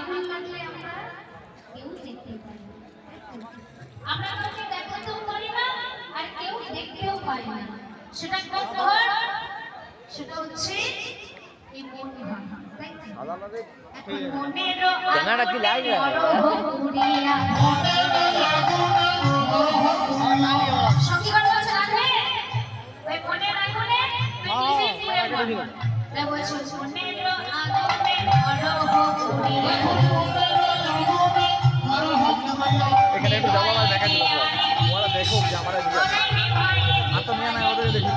আগুন লাগলে আমরা কেউ দেখতে পাই না, আমরা কাউকে দেখাতেও পারি না আর কেউ দেখতেও পারি না। সেটা কোন ঘর? সেটা হচ্ছে এই মন ঘর, তাই তো? এখন মনের ক্যামেরাটা কি লাইভ সঙ্গী গান বলছে রাখবে ওই মনের আগুনে তুই নিজে ফিরে মর। তাই বলছে মনের আগুনে এখানে একটু যাবো আমার দেখা দিল ওরা দেখুক যে আমার আত্মনিয়া নাই ওদের দেখি